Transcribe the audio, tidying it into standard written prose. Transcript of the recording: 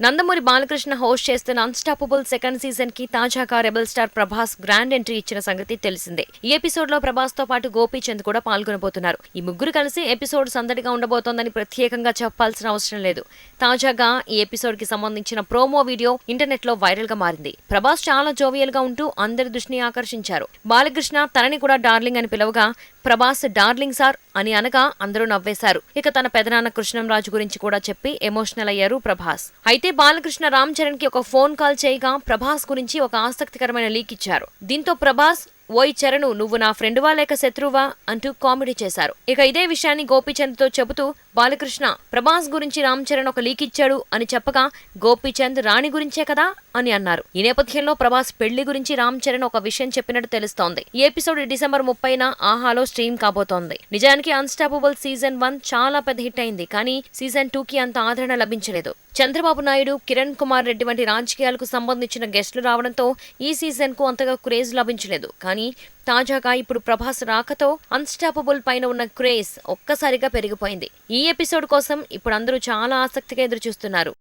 Nandamuri Balakrishna host చేస్తున్న unstoppable second season కి తాజాగా rebel star Prabhas grand entry ఇచ్చిన సంగతి తెలిసిందే. ఈ ఎపిసోడ్ లో ప్రభాస్ తో పాటు గోపీచంద్ కూడా పాల్గొనబోతున్నారు. ఈ ముగ్గురు కలిసి ఎపిసోడ్ సందడిగా ఉండబోతోందని ప్రత్యేకంగా చెప్పాల్సిన అవసరం లేదు. తాజాగా ఈ ఎపిసోడ్ కి సంబంధించిన ప్రోమో వీడియో ఇంటర్నెట్ లో వైరల్ గా మారింది. ప్రభాస్ చాలా జోవియల్ గా ఉంటూ అందరి దృష్టిని ఆకర్షించారు. బాలకృష్ణ తనని కూడా డార్లింగ్ అని పిలవగా ప్రభాస్ డార్లింగ్ సార్ అని అనగా అందరూ నవ్వేశారు. ఇక తన పెదనాన్న కృష్ణంరాజు గురించి కూడా చెప్పి ఎమోషనల్ అయ్యారు ప్రభాస్. అయితే బాలకృష్ణ రామ్ చరణ్ కి ఒక ఫోన్ కాల్ చేయగా ప్రభాస్ గురించి ఒక ఆసక్తికరమైన లీక్ ఇచ్చారు. దీంతో ప్రభాస్ ఓయ్ చరణు, నువ్వు నా ఫ్రెండువా లేక శత్రువా అంటూ కామెడీ చేశారు. ఇక ఇదే విషయాన్ని గోపీచంద్ తో చెబుతూ బాలకృష్ణ ప్రభాస్ గురించి రామ్ చరణ్ ఒక లీక్ ఇచ్చాడు అని చెప్పగా గోపీచంద్ రాణి గురించే కదా అని అన్నారు. ఈ నేపథ్యంలో ప్రభాస్ పెళ్లి గురించి రామ్ చరణ్ ఒక విషయం చెప్పినట్టు తెలుస్తోంది. ఈ ఎపిసోడ్ డిసెంబర్ 30న ఆహాలో స్ట్రీమ్ కాబోతోంది. నిజానికి అన్స్టాపబుల్ సీజన్ 1 చాలా పెద్ద హిట్ అయింది. కానీ సీజన్ 2 కి అంత ఆదరణ లభించలేదు. చంద్రబాబు నాయుడు, కిరణ్ కుమార్ రెడ్డి వంటి రాజకీయాలకు సంబంధించిన గెస్టులు రావడంతో ఈ సీజన్ కు అంతగా క్రేజ్ లభించలేదు. కానీ తాజాగా ఇప్పుడు ప్రభాస్ రాకతో అన్స్టాపబుల్ పైన ఉన్న క్రేజ్ ఒక్కసారిగా పెరిగిపోయింది. ఈ ఎపిసోడ్ కోసం ఇప్పుడు అందరూ చాలా ఆసక్తిగా ఎదురుచూస్తున్నారు.